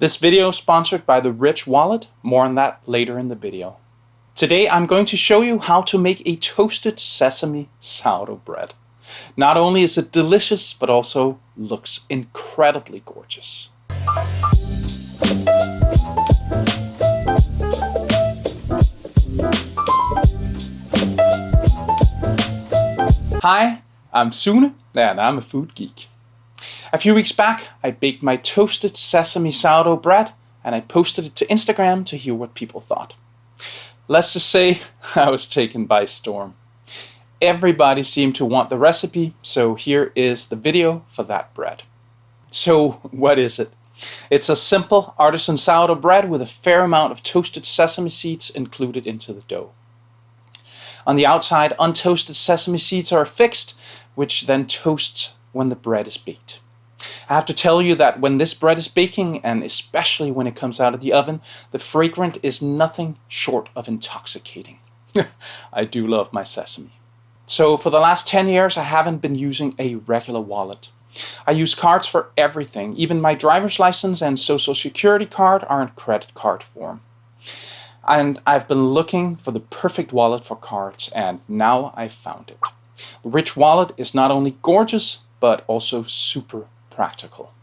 This video is sponsored by the Rich wallet. More on that later in the video. Today I'm going to show you how to make a toasted sesame sourdough bread. Not only is it delicious, but also looks incredibly gorgeous. Hi, I'm Sune and I'm a food geek. A few weeks back, I baked my toasted sesame sourdough bread and I posted it to Instagram to hear what people thought. Let's just say I was taken by storm. Everybody seemed to want the recipe, so here is the video for that bread. So what is it? It's a simple artisan sourdough bread with a fair amount of toasted sesame seeds included into the dough. On the outside, untoasted sesame seeds are affixed, which then toasts when the bread is baked. I have to tell you that when this bread is baking, and especially when it comes out of the oven, the fragrance is nothing short of intoxicating. I do love my sesame. So for the last 10 years, I haven't been using a regular wallet. I use cards for everything. Even my driver's license and social security card are in credit card form. And I've been looking for the perfect wallet for cards, and now I found it. The Rich wallet is not only gorgeous, but also super practical.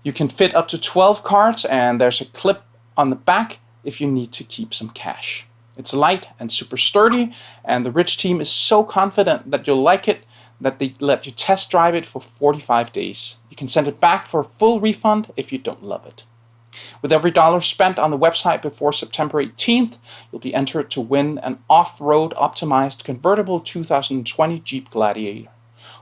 You can fit up to 12 cards, and there's a clip on the back if you need to keep some cash. It's light and super sturdy, and the Rich team is so confident that you'll like it that they let you test drive it for 45 days. You can send it back for a full refund if you don't love it. With every dollar spent on the website before September 18th, you'll be entered to win an off-road optimized convertible 2020 Jeep Gladiator,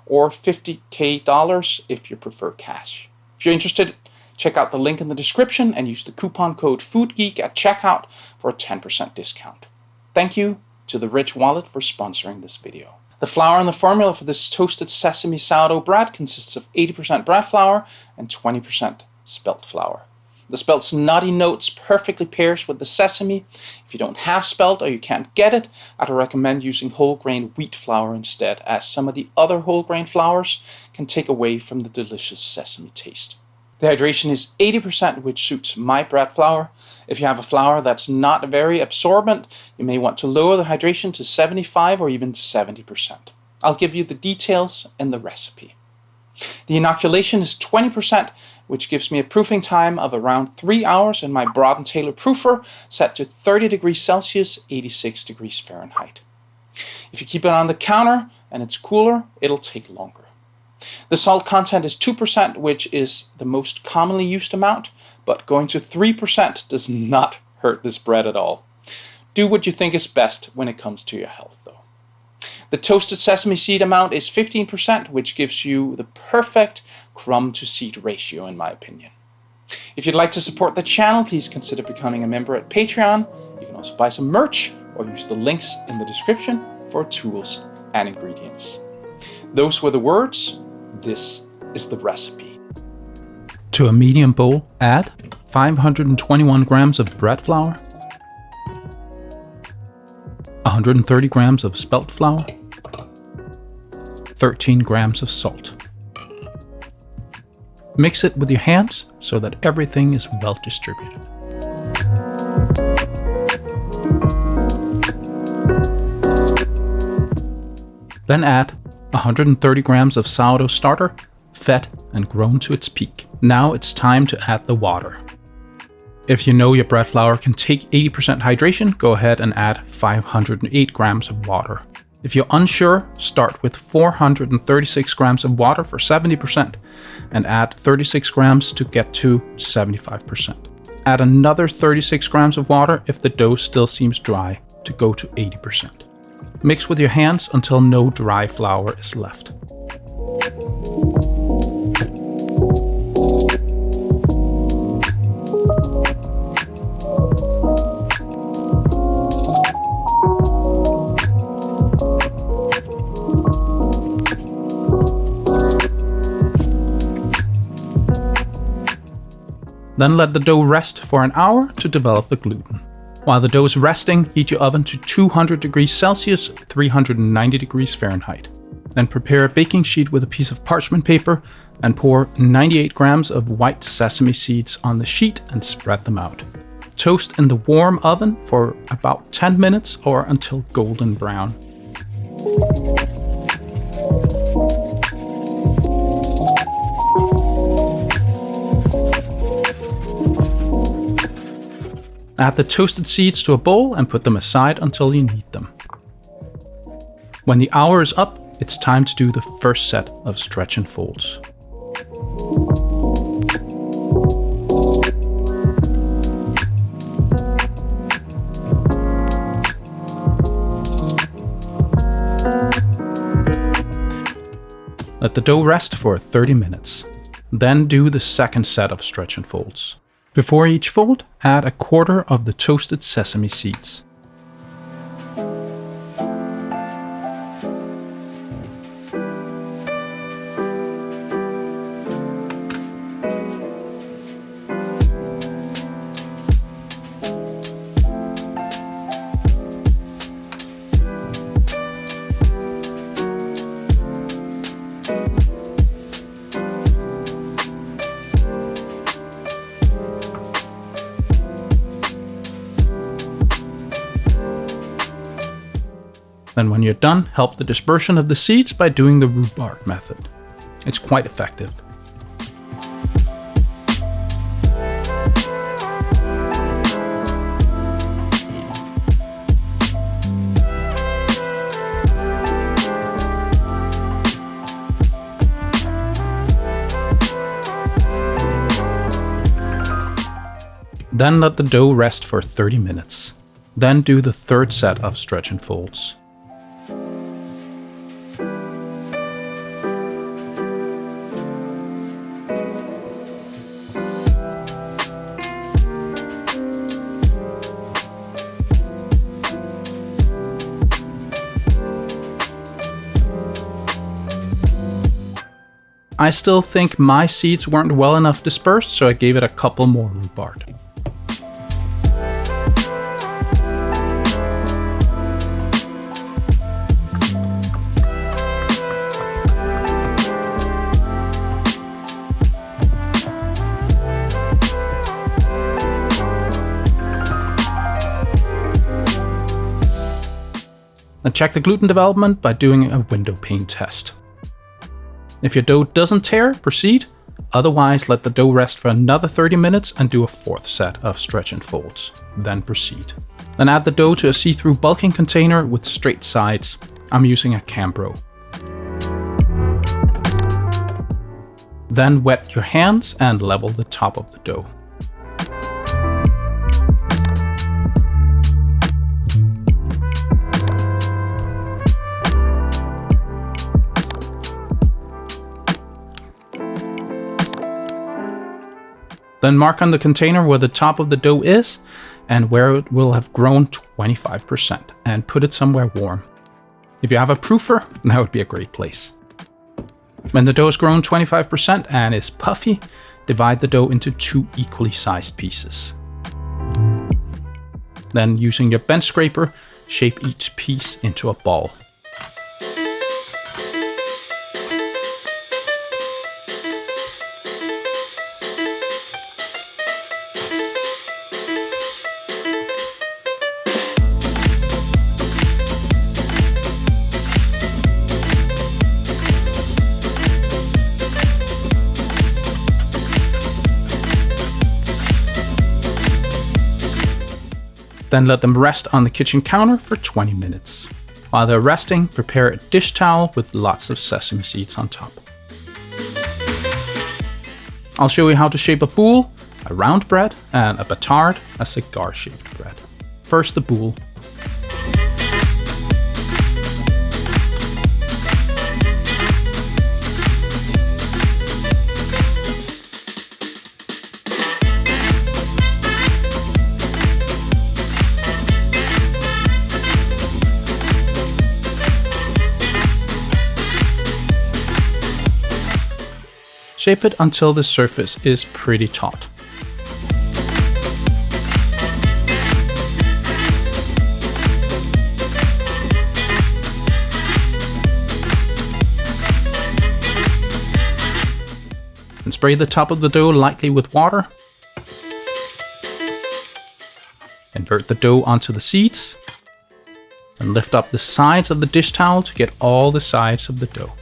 or $50,000 if you prefer cash. If you're interested, check out the link in the description and use the coupon code Foodgeek at checkout for a 10% discount. Thank you to the Rich wallet for sponsoring this video. The flour and the formula for this toasted sesame sourdough bread consists of 80% bread flour and 20% spelt flour. The spelt's nutty notes perfectly pairs with the sesame. If you don't have spelt or you can't get it, I'd recommend using whole grain wheat flour instead, as some of the other whole grain flours can take away from the delicious sesame taste. The hydration is 80%, which suits my bread flour. If you have a flour that's not very absorbent, you may want to lower the hydration to 75 or even 70%. I'll give you the details in the recipe. The inoculation is 20%, which gives me a proofing time of around 3 hours in my Broad & Taylor proofer set to 30 degrees Celsius, 86 degrees Fahrenheit. If you keep it on the counter and it's cooler, it'll take longer. The salt content is 2%, which is the most commonly used amount, but going to 3% does not hurt this bread at all. Do what you think is best when it comes to your health, though. The toasted sesame seed amount is 15%, which gives you the perfect crumb to seed ratio, in my opinion. If you'd like to support the channel, please consider becoming a member at Patreon. You can also buy some merch or use the links in the description for tools and ingredients. Those were the words. This is the recipe. To a medium bowl, add 521 grams of bread flour, 130 grams of spelt flour, 13 grams of salt. Mix it with your hands so that everything is well distributed. Then add 130 grams of sourdough starter, fed and grown to its peak. Now it's time to add the water. If you know your bread flour can take 80% hydration, go ahead and add 508 grams of water. If you're unsure, start with 436 grams of water for 70% and add 36 grams to get to 75%. Add another 36 grams of water if the dough still seems dry to go to 80%. Mix with your hands until no dry flour is left. Then let the dough rest for an hour to develop the gluten. While the dough is resting, heat your oven to 200 degrees Celsius, 390 degrees Fahrenheit. Then prepare a baking sheet with a piece of parchment paper and pour 98 grams of white sesame seeds on the sheet and spread them out. Toast in the warm oven for about 10 minutes or until golden brown. Add the toasted seeds to a bowl and put them aside until you need them. When the hour is up, it's time to do the first set of stretch and folds. Let the dough rest for 30 minutes. Then do the second set of stretch and folds. Before each fold, add a quarter of the toasted sesame seeds. Then when you're done, help the dispersion of the seeds by doing the rhubarb method. It's quite effective. Then let the dough rest for 30 minutes. Then do the third set of stretch and folds. I still think my seeds weren't well enough dispersed, so I gave it a couple more rhubarb. And check the gluten development by doing a window pane test. If your dough doesn't tear, proceed. Otherwise, let the dough rest for another 30 minutes and do a fourth set of stretch and folds. Then proceed. Then add the dough to a see-through bulking container with straight sides. I'm using a Cambro. Then wet your hands and level the top of the dough. Then mark on the container where the top of the dough is and where it will have grown 25% and put it somewhere warm. If you have a proofer, that would be a great place. When the dough has grown 25% and is puffy, divide the dough into 2 equally sized pieces. Then using your bench scraper, shape each piece into a ball. Then let them rest on the kitchen counter for 20 minutes. While they're resting, prepare a dish towel with lots of sesame seeds on top. I'll show you how to shape a boule, a round bread, and a batard, a cigar-shaped bread. First the boule. Shape it until the surface is pretty taut. Spray the top of the dough lightly with water. Invert the dough onto the seeds. And lift up the sides of the dish towel to get all the sides of the dough.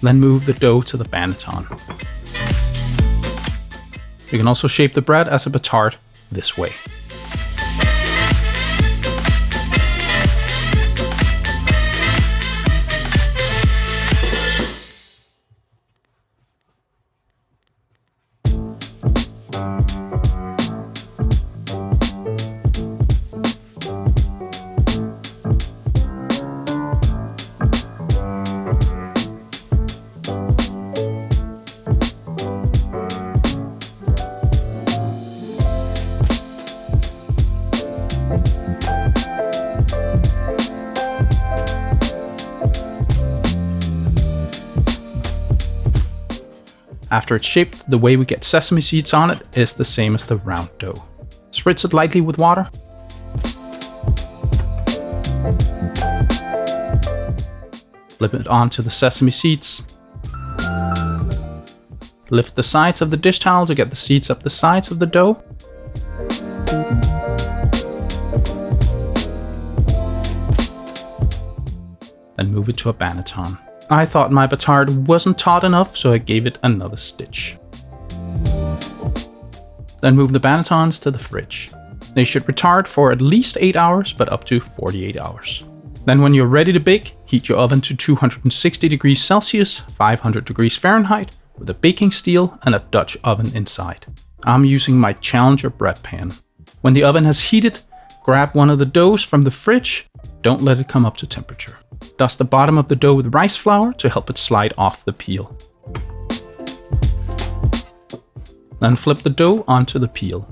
Then move the dough to the Banneton. You can also shape the bread as a petard this way. After it's shaped, the way we get sesame seeds on it is the same as the round dough. Spritz it lightly with water. Flip it onto the sesame seeds. Lift the sides of the dish towel to get the seeds up the sides of the dough. Then move it to a Banneton. I thought my petard wasn't taut enough, so I gave it another stitch. Then move the Bannetons to the fridge. They should retard for at least 8 hours, but up to 48 hours. Then when you're ready to bake, heat your oven to 260 degrees Celsius, 500 degrees Fahrenheit, with a baking steel and a Dutch oven inside. I'm using my Challenger bread pan. When the oven has heated, grab one of the doughs from the fridge. Don't let it come up to temperature. Dust the bottom of the dough with rice flour to help it slide off the peel. Then flip the dough onto the peel.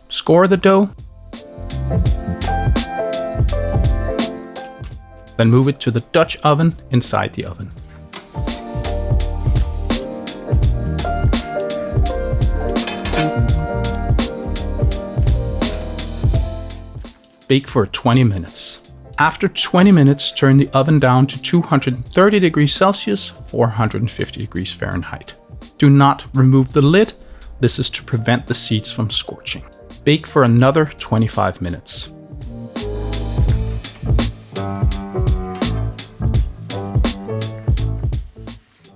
Score the dough. Then move it to the Dutch oven inside the oven. Bake for 20 minutes. After 20 minutes, turn the oven down to 230 degrees Celsius, 450 degrees Fahrenheit. Do not remove the lid. This is to prevent the seeds from scorching. Bake for another 25 minutes.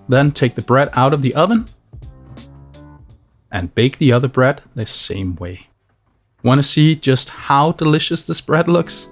Then take the bread out of the oven and bake the other bread the same way. Want to see just how delicious this bread looks?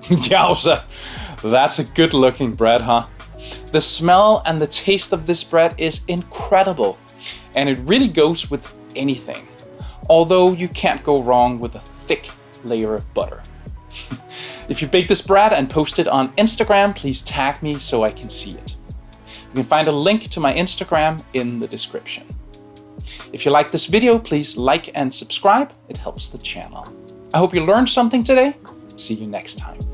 Yowza, that's a good looking bread, huh? The smell and the taste of this bread is incredible, and it really goes with anything. Although you can't go wrong with a thick layer of butter. If you bake this bread and post it on Instagram, please tag me so I can see it. You can find a link to my Instagram in the description. If you like this video, please like and subscribe. It helps the channel. I hope you learned something today. See you next time.